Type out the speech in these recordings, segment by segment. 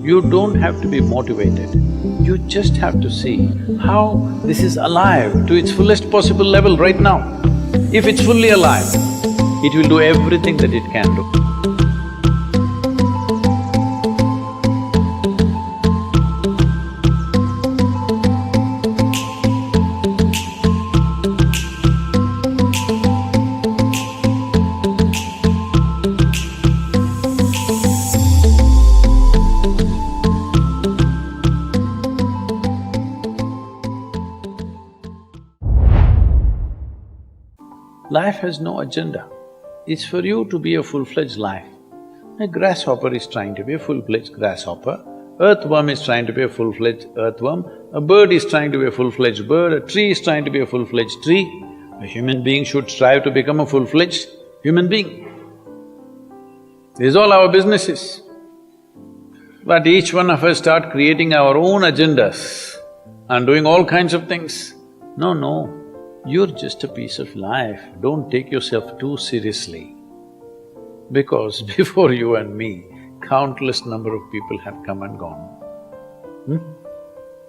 You don't have to be motivated. You just have to see how this is alive to its fullest possible level right now. If it's fully alive, it will do everything that it can do. Life has no agenda. It's for you to be a full-fledged life. A grasshopper is trying to be a full-fledged grasshopper, earthworm is trying to be a full-fledged earthworm, a bird is trying to be a full-fledged bird, a tree is trying to be a full-fledged tree. A human being should strive to become a full-fledged human being. This is all our business is. But each one of us start creating our own agendas and doing all kinds of things. No. You're just a piece of life, don't take yourself too seriously. Because before you and me, countless number of people have come and gone.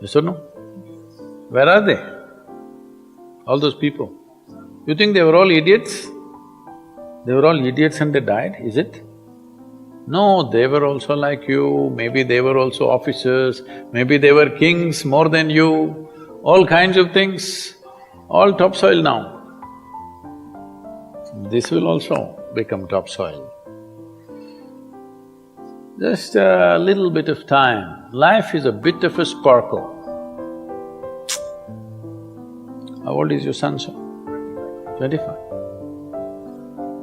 Yes or no? Where are they? All those people. You think they were all idiots? They were all idiots and they died, is it? No, they were also like you, maybe they were also officers, maybe they were kings more than you, all kinds of things. All topsoil now. This will also become topsoil. Just a little bit of time. Life is a bit of a sparkle. How old is your son, sir? 25.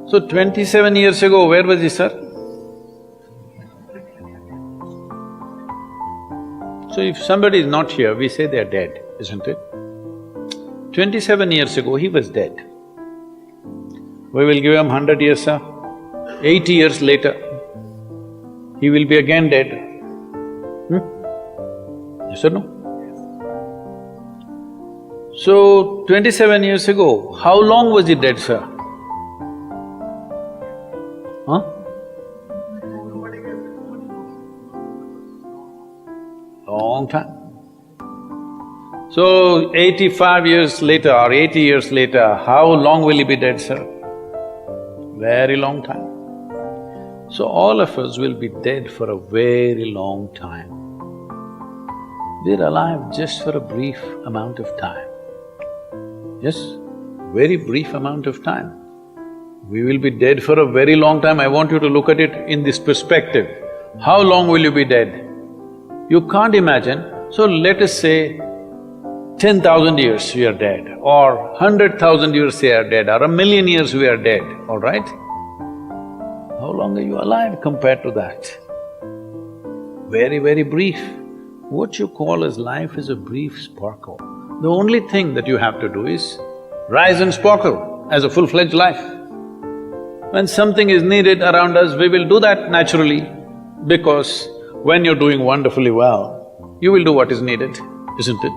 So 27 years ago, where was he, sir? So if somebody is not here, we say they are dead, isn't it? 27 years ago, he was dead. We will give him 100 years, sir. 80 years later, he will be again dead. Yes or no? So, 27 years ago, how long was he dead, sir? Huh? Long time. So, 85 years later or 80 years later, how long will he be dead, sir? Very long time. So, all of us will be dead for a very long time. We're alive just for a brief amount of time. Yes, very brief amount of time. We will be dead for a very long time. I want you to look at it in this perspective. How long will you be dead? You can't imagine. So, let us say 10,000 years we are dead, or 100,000 years we are dead, or 1,000,000 years we are dead, all right? How long are you alive compared to that? Very, very brief. What you call as life is a brief sparkle. The only thing that you have to do is rise and sparkle as a full-fledged life. When something is needed around us, we will do that naturally, because when you're doing wonderfully well, you will do what is needed, isn't it?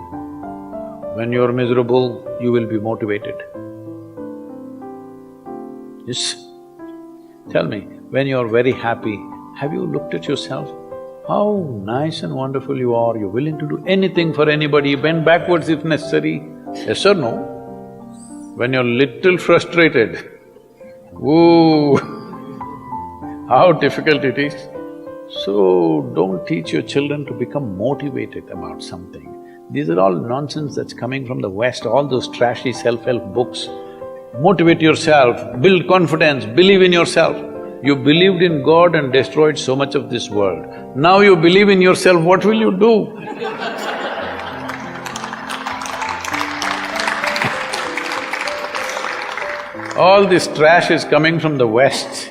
When you're miserable, you will be motivated. Yes. Tell me, when you're very happy, have you looked at yourself? How nice and wonderful you are, you're willing to do anything for anybody, bend backwards if necessary. Yes or no? When you're little frustrated, ooh, how difficult it is. So, don't teach your children to become motivated about something. These are all nonsense that's coming from the West, all those trashy self-help books. Motivate yourself, build confidence, believe in yourself. You believed in God and destroyed so much of this world. Now you believe in yourself, what will you do? All this trash is coming from the West.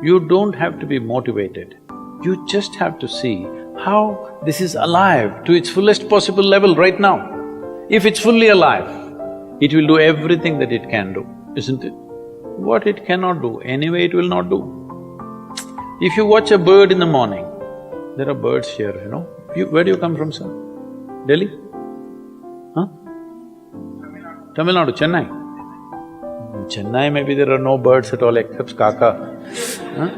You don't have to be motivated. You just have to see how this is alive to its fullest possible level right now. If it's fully alive, it will do everything that it can do, isn't it? What it cannot do, anyway it will not do. If you watch a bird in the morning, there are birds here, you know. Where do you come from, sir? Delhi? Huh? Tamil Nadu, Chennai? In Chennai, maybe there are no birds at all except kaka. Huh?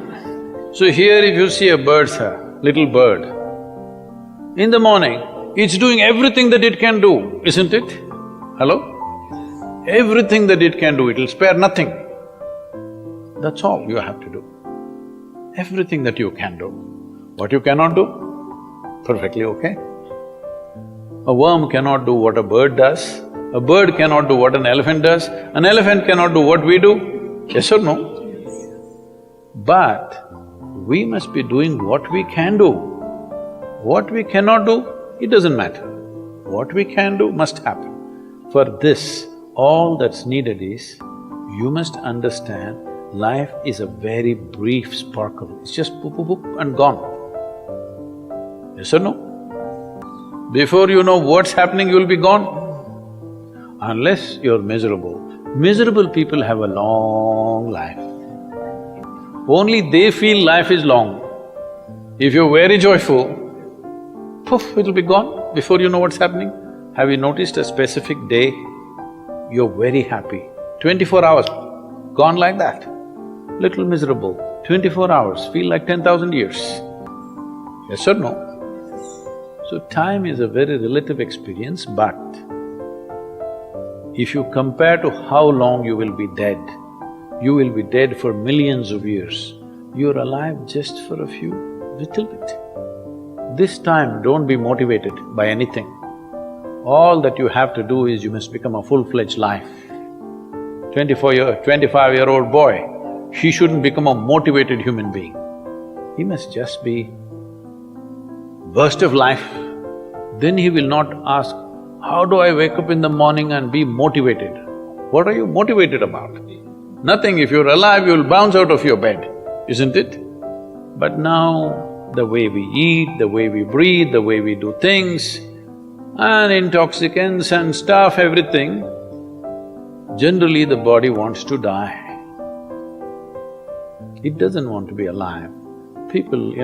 So here if you see a bird, sir, little bird, In the morning, it's doing everything that it can do, isn't it? Hello? Everything that it can do, it'll spare nothing. That's all you have to do. Everything that you can do. What you cannot do, perfectly okay. A worm cannot do what a bird does, a bird cannot do what an elephant does, an elephant cannot do what we do, yes or no? But we must be doing what we can do. What we cannot do, it doesn't matter. What we can do must happen. For this, all that's needed is, you must understand life is a very brief sparkle, it's just boop, boop, boop and gone. Yes or no? Before you know what's happening, you'll be gone. Unless you're miserable. Miserable people have a long life. Only they feel life is long. If you're very joyful, poof, it'll be gone before you know what's happening. Have you noticed a specific day, you're very happy, 24 hours, gone like that. Little miserable, 24 hours, feel like 10,000 years. Yes or no? So time is a very relative experience, but if you compare to how long you will be dead, you will be dead for millions of years. You're alive just for a few, little bit. This time, don't be motivated by anything. All that you have to do is you must become a full-fledged life. 25-year-old boy, he shouldn't become a motivated human being. He must just be burst of life. Then he will not ask, how do I wake up in the morning and be motivated? What are you motivated about? Nothing. If you're alive, you'll bounce out of your bed, isn't it? But now, the way we eat, the way we breathe, the way we do things, and intoxicants and stuff, everything, generally the body wants to die. It doesn't want to be alive. People,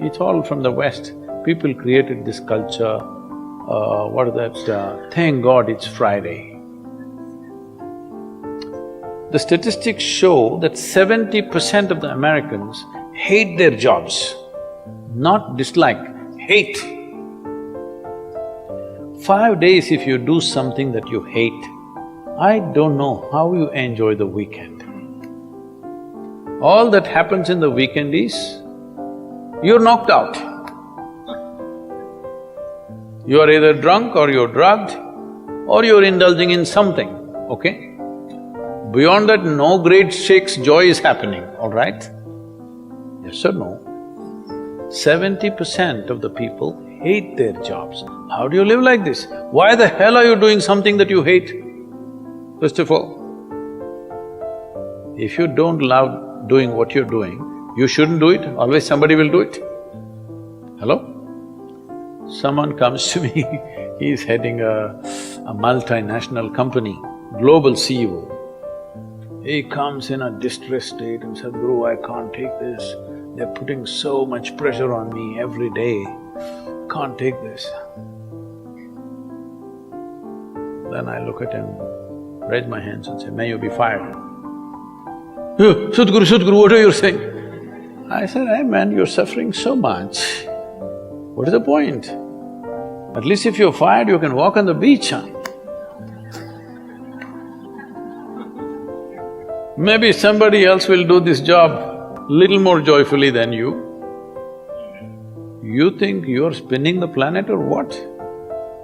it's all from the West. People created this culture, thank God it's Friday. The statistics show that 70% of the Americans hate their jobs, not dislike, hate. 5 days if you do something that you hate, I don't know how you enjoy the weekend. All that happens in the weekend is, you're knocked out. You are either drunk or you're drugged or you're indulging in something, okay? Beyond that, no great shakes joy is happening, all right? Yes or no? 70% of the people hate their jobs. How do you live like this? Why the hell are you doing something that you hate? First of all, if you don't love doing what you're doing, you shouldn't do it, always somebody will do it. Hello? Someone comes to me, he's heading a multinational company, global CEO. He comes in a distressed state and said, Guru, I can't take this. They're putting so much pressure on me every day, can't take this. Then I look at him, raise my hands and say, may you be fired. Sadhguru, what are you saying? I said, hey man, you're suffering so much. What is the point? At least if you're fired, you can walk on the beach, huh? Maybe somebody else will do this job little more joyfully than you. You think you're spinning the planet or what?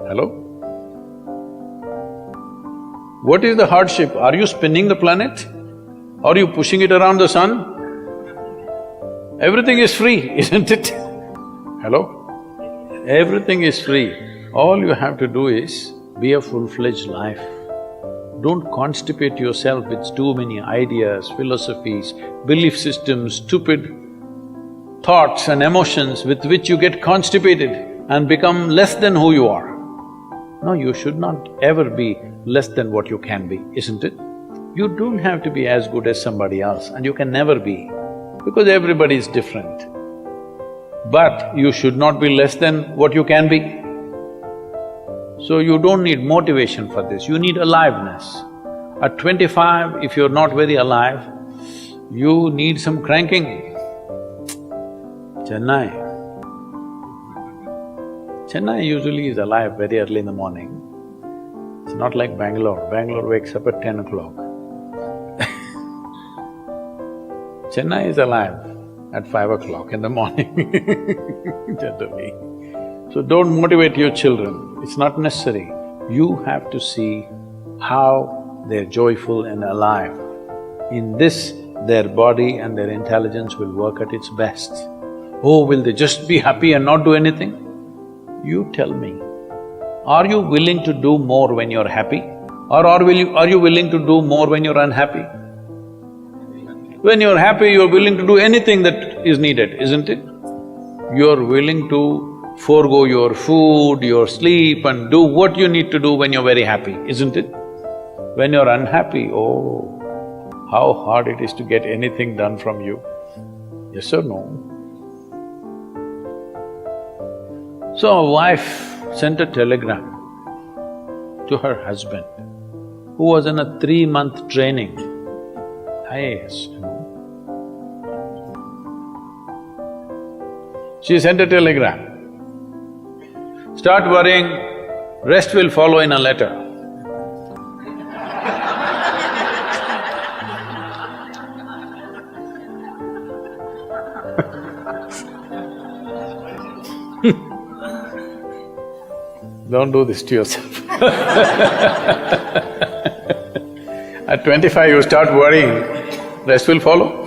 Hello? What is the hardship? Are you spinning the planet? Are you pushing it around the sun? Everything is free, isn't it? Hello? Everything is free. All you have to do is be a full-fledged life. Don't constipate yourself with too many ideas, philosophies, belief systems, stupid thoughts and emotions with which you get constipated and become less than who you are. No, you should not ever be less than what you can be, isn't it? You don't have to be as good as somebody else, and you can never be, because everybody is different. But you should not be less than what you can be. So you don't need motivation for this, you need aliveness. At 25, if you're not very alive, you need some cranking. Chennai. Chennai usually is alive very early in the morning. It's not like Bangalore. Bangalore wakes up at 10 o'clock. Chennai is alive at 5 o'clock in the morning, generally. So don't motivate your children, it's not necessary. You have to see how they're joyful and alive. In this, their body and their intelligence will work at its best. Oh, will they just be happy and not do anything? You tell me, are you willing to do more when you're happy? Or are you willing to do more when you're unhappy? When you're happy, you're willing to do anything that is needed, isn't it? You're willing to forego your food, your sleep and do what you need to do when you're very happy, isn't it? When you're unhappy, oh, how hard it is to get anything done from you. Yes or no? So a wife sent a telegram to her husband, who was in a 3-month training, IAS, you know. She sent a telegram, start worrying, rest will follow in a letter. Don't do this to yourself. At 25 you start worrying, rest will follow.